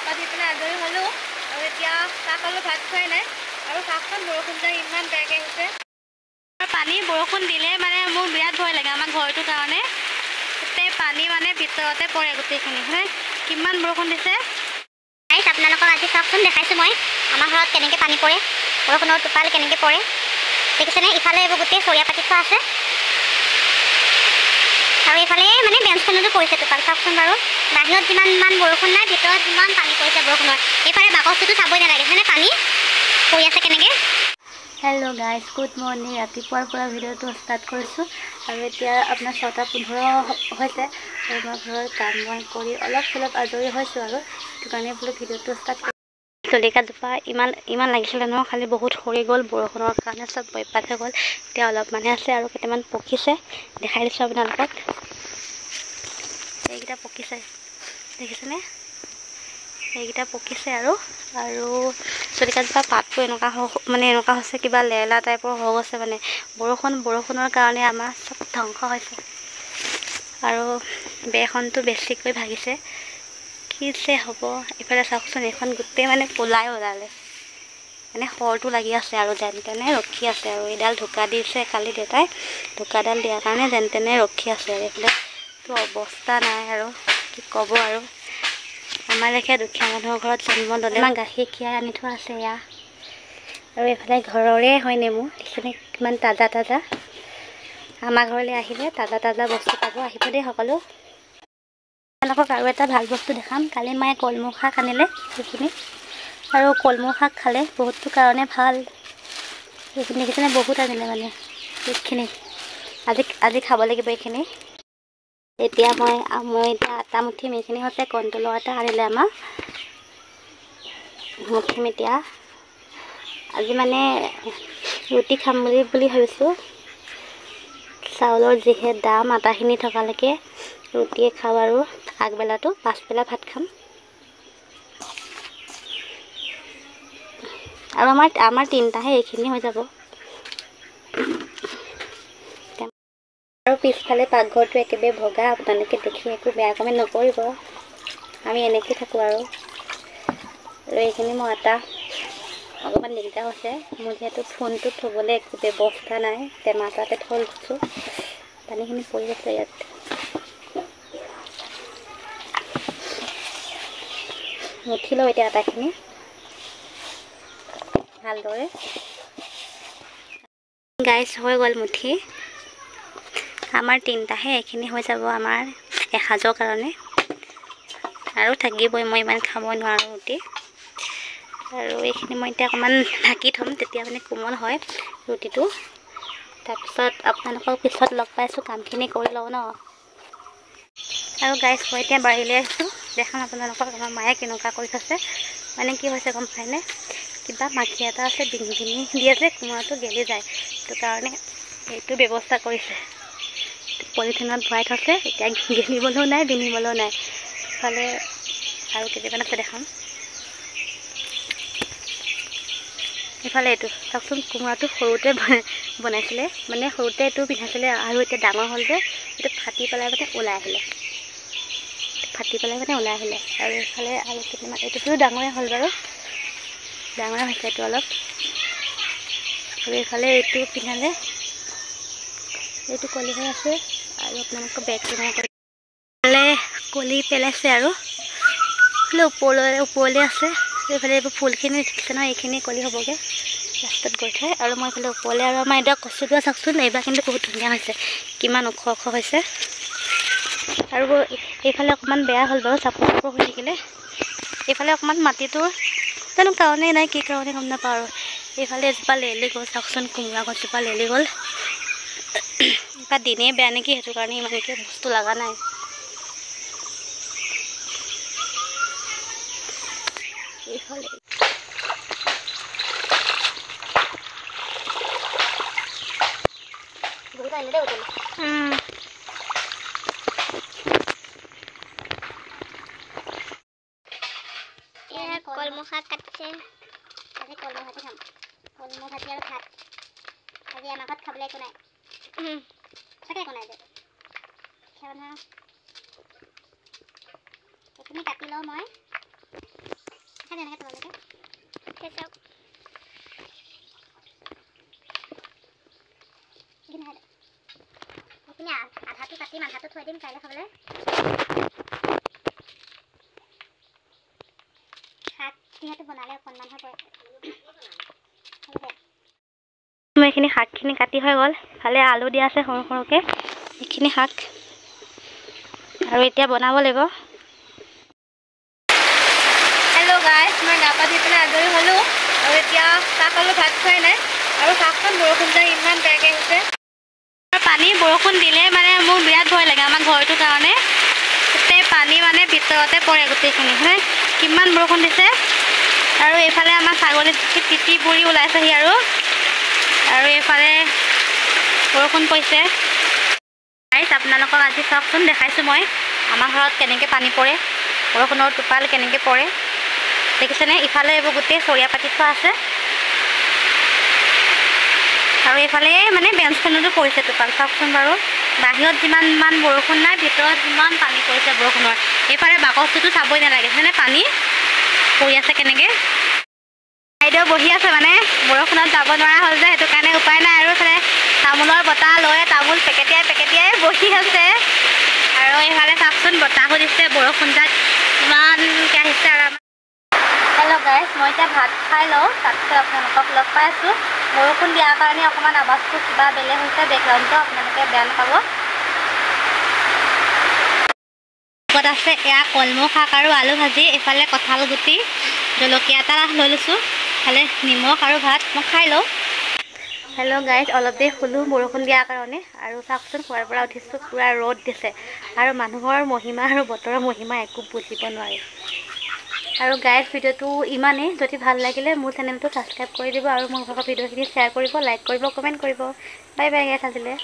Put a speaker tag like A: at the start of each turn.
A: পা দি পেলাই আজৰি হ'লোঁ আৰু এতিয়া চাহ খালোঁ, ভাত খোৱাই নাই আৰু চাহখন বৰষুণ যাই ইমান বেয়াকৈ হৈছে। পানী বৰষুণ দিলে মানে মোৰ বিৰাট ভয় লাগে আমাৰ ঘৰটোৰ কাৰণে। গোটেই পানী মানে ভিতৰতে পৰে গোটেইখিনি, হয় কিমান বৰষুণ দিছে। আপোনালোকক আজি চাওকচোন দেখাইছোঁ মই আমাৰ ঘৰত কেনেকৈ পানী পৰে, বৰষুণৰ টোপাল কেনেকৈ পৰে দেখিছেনে। ইফালে এইবোৰ গোটেই চৰিয়া পাতি থোৱা আছে আৰু এইফালে মানে বেঞ্চখনতো পৰিছে টোপাল। চাওকচোন বাৰু বাহিৰত যিমান বৰষুণ নাই, ভিতৰত যিমান পানী পৰিছে বৰষুণৰ। এইফালে বাকচটোতো চাবই নালাগে হয়নে, পানী পৰি আছে কেনেকৈ। Hello' guys, good morning. ৰাতিপুৱাৰ পৰা ভিডিঅ'টো ষ্টাৰ্ট কৰিছোঁ আৰু এতিয়া আপোনাৰ 6:15 হৈছে আৰু মই ঘৰত কাম বন কৰি অলপ চলপ আজৰি হৈছোঁ আৰু সেইটো কাৰণে বোলো ভিডিঅ'টো ষ্টাৰ্ট কৰি। জলকীয়াজোপা ইমান লাগিছিলে ন, খালি বহুত সৰি গ'ল বৰষুণৰ কাৰণে, চব বৰবাদ হৈ গ'ল। এতিয়া অলপ মানে আছে আৰু কেইটামান পকিছে, দেখাই দিছোঁ আপোনালোকক। এইকেইটা পকিছে দেখিছেনে, এইকেইটা পকিছে আৰু জলকীয়াজোপা পাতটো এনেকুৱা হৈছে কিবা লেৰেলা টাইপৰ হৈ গৈছে মানে। বৰষুণৰ কাৰণে আমাৰ চব ধ্বংস হৈছে আৰু বেৰখনটো বেছিকৈ ভাগিছে। কি যে হ'ব। এইফালে চাওকচোন, এইখন গোটেই মানে পলাই ওলালে, মানে শৰটো লাগি আছে আৰু যেন তেনে ৰখি আছে আৰু এইডাল ঢুকা দিছে কালি দেউতাই, ঢুকাডাল দিয়াৰ কাৰণে যেন তেনে ৰখি আছে আৰু এইফালেতো অৱস্থা নাই আৰু কি ক'ব আৰু। আমাৰ লেখীয়া দুখীয়া মানুহৰ ঘৰত জন্ম ল'লে। আমাৰ গাখীৰ খীৰাই আনি থোৱা আছে এয়া, আৰু এইফালে ঘৰৰে হয় নেমু, দেখিছেনে কিমান তাজা তাজা। আমাৰ ঘৰলৈ আহিলে তাজা তাজা বস্তু পাব, আহিব দেই সকলো। আপোনালোকক আৰু এটা ভাল বস্তু দেখাম। কালি মায়ে কলমৌ শাক আনিলে, সেইখিনি আৰু কলমৌ শাক খালে বহুতো কাৰণে ভাল। এইখিনি দেখিছেনে, বহুত আনিলে মানে এইখিনি। আজি খাব লাগিব এইখিনি। এতিয়া মই এতিয়া আটা মুঠিম, এইখিনি হৈছে কণ্ট্ৰলৰ আটা আনিলে আমাৰ। মুঠিম এতিয়া। আজি মানে ৰুটি খাম বুলি ভাবিছোঁ। চাউলৰ যিহে দাম, আটাখিনি থকালৈকে ৰুটিয়ে খাওঁ আৰু আগবেলাটো, পাছবেলা ভাত খাম। আৰু আমাৰ তিনিটাহে, এইখিনি হৈ যাব। আৰু পিছফালে পাকঘৰটো একেবাৰে ভগা, আপোনালোকে দেখি একো বেয়া কমেণ্ট নকৰিব, আমি এনেকৈ থাকোঁ আৰু এইখিনি মই আটা অকণমান দিগদাৰ হৈছে মোৰ, যিহেতু ফোনটো থ'বলৈ একো ব্যৱস্থা নাই, টেমা এটাতে থৈ দিছোঁ। পানীখিনি পৰি আছে ইয়াত। মুঠি লওঁ এতিয়া আটাখিনি ভালদৰে। গাইজ হৈ গ'ল মুঠি, আমাৰ তিনিটাহে, এইখিনি হৈ যাব আমাৰ এসাঁজৰ কাৰণে। আৰু থাকিবই, মই ইমান খাব নোৱাৰোঁ ৰুটি। আৰু এইখিনি মই এতিয়া অকণমান ঢাকি থ'ম, তেতিয়া মানে কোমল হয় ৰুটিটো। তাৰপিছত আপোনালোকক পিছত লগ পাইছোঁ, কামখিনি কৰি লওঁ ন। আৰু গাইজ মই এতিয়া বাৰীলৈ আহিছোঁ, দেখাম আপোনালোকক আমাৰ মায়ে কেনেকুৱা কৰি থৈছে। মানে কি হৈছে গম পায়নে, কিবা মাখি এটা আছে, বিনি দিয়ে যে কোমোৰাটো গেলি যায়, সেইটো কাৰণে এইটো ব্যৱস্থা কৰিছে। পলিথিনত ভৰাই থৈছে, এতিয়া গেলিবলৈও নাই, বিনিবলৈও নাই। ইফালে আৰু কেইটামান আছে দেখাম। ইফালে এইটো চাওকচোন, কোমোৰাটো সৰুতে বনাইছিলে, মানে সৰুতে এইটো পিন্ধাইছিলে আৰু এতিয়া ডাঙৰ হ'ল যে এইটো ফাটি পেলাই মানে ওলাই আহিলে। আৰু এইফালে আৰু কেইটামান, এইটোতো ডাঙৰে হ'ল বাৰু, ডাঙৰে হৈছে এইটো অলপ। আৰু এইফালে এইটো পিন্ধালে, এইটো কলি হৈ আছে। আৰু আপোনালোকৰ বেগটো কলি পেলাইছে আৰু ওপৰলৈ আছে। এইফালে এইবোৰ ফুলখিনি দেখিছে নহয়, এইখিনি কলি হ'বগৈ লাষ্টত গৈ থৈ। আৰু মই এইফালে ওপৰলৈ, আৰু আমাৰ এতিয়া কচুডৰা চাওকচোন, এইবাৰ কিন্তু বহুত ধুনীয়া হৈছে, কিমান ওখ হৈছে। আৰু এইফালে অকণমান বেয়া হ'ল বাৰু, চাপৰ হৈ থাকিলে। এইফালে অকণমান মাটিটো জানো কাৰণেই নাই, কি কাৰণে গম নাপাওঁ আৰু। এইফালে এজোপা লেৰেলি গ'ল চাওকচোন, কোমোৰা গছজোপা লেৰেলি গ'ল। এইবাৰ দিনেই বেয়া নেকি, সেইটো কাৰণে ইমানকৈ বস্তু লগা নাই। এইফালে কলমৌ শাক কাটিছে, আজি কলমৌ ভাজি খাম, কলমৌ ভাজি আৰু ভাত। আজি আমাৰ ঘৰত খাবলৈ একো নাই, সঁচাকৈ একো নাই যে। এইখিনি কাটি লওঁ মই।
B: এনেকৈ তললৈকে চাওক এইখিনি আধাটো কাটিম আধাটো থৈ দিম কাইলৈ খাবলৈ শাক যিহেতু বনালে অকণমানহে পৰে
A: মই এইখিনি শাকখিনি কাটি হৈ গ'ল ভালে আলু দিয়া আছে সৰু সৰুকৈ এইখিনি শাক আৰু এতিয়া বনাব লাগিব হেল্ল' গাইছ মই গা পা ধুই পেলাই আজৰি হ'লোঁ আৰু এতিয়া চাহ খালোঁ ভাত খোৱাই নাই আৰু চাহখন বৰষুণ যাই ইমান বেয়াকৈ আহিছে পানী বৰষুণ দিলে মানে মোৰ বিৰাট ভয় লাগে আমাৰ ঘৰটোৰ কাৰণে গোটেই পানী মানে ভিতৰতে পৰে গোটেইখিনি হয় কিমান বৰষুণ দিছে আৰু এইফালে আমাৰ ছাগলী তিতি বুৰি ওলাইছেহি আৰু এইফালে বৰষুণ পৰিছে গাইছ আপোনালোকক আজি চাওকচোন দেখাইছোঁ মই আমাৰ ঘৰত কেনেকৈ পানী পৰে বৰষুণৰ টোপাল কেনেকৈ পৰে দেখিছেনে ইফালে এইবোৰ গোটেই চৰিয়া পাতি থোৱা আছে আৰু এইফালে মানে বেঞ্চখনতো পৰিছে টোপাল চাওকচোন বাৰু বাহিৰত যিমান বৰষুণ নাই ভিতৰত ইমান পানী পৰিছে বৰষুণৰ এইফালে বাকচটোতো চাবই নালাগে মানে পানী পৰি আছে কেনেকৈ বাইদেউ বহি আছে মানে বৰষুণত যাব নোৱাৰা হ'ল যে সেইটো কাৰণে উপায় নাই আৰু এইফালে তামোলৰ বতাহ লৈ তামোল পেকেটিয়াই বহি আছে আৰু এইফালে চাওকচোন বতাহো দিছে বৰষুণ যাক ইমানকৈ আহিছে আৰু হেল্ল' গাইছ মই এতিয়া ভাত খাই লওঁ তাৰপিছত আপোনালোকক লগ পাই আছোঁ বৰষুণ দিয়াৰ কাৰণে অকণমান আৱাজটো কিবা বেলেগ হৈছে বেকগ্ৰাউণ্ডটো আপোনালোকে বেয়া নাপাব লগত আছে এয়া কলমৌ শাক আৰু আলু ভাজি এইফালে কঁঠাল গুটি জলকীয়া এটা লৈ লৈছোঁ ইফালে নিমখ আৰু ভাত মই খাই লওঁ হেল্ল' গাইজ অলপ দেৰি শুলোঁ বৰষুণ দিয়াৰ কাৰণে আৰু চাওকচোন শুৱাৰ পৰা উঠিছোঁ পূৰা ৰ'দ দিছে আৰু মানুহৰ মহিমা আৰু বতৰৰ মহিমা একো বুজিব নোৱাৰি আৰু গাইজ ভিডিঅ'টো ইমানেই যদি ভাল লাগিলে মোৰ চেনেলটো ছাবস্ক্ৰাইব কৰি দিব আৰু মোৰ ভাগৰ ভিডিঅ'খিনি শ্বেয়াৰ কৰিব লাইক কৰিব কমেণ্ট কৰিব বাই বাই গাইজ আজিলৈ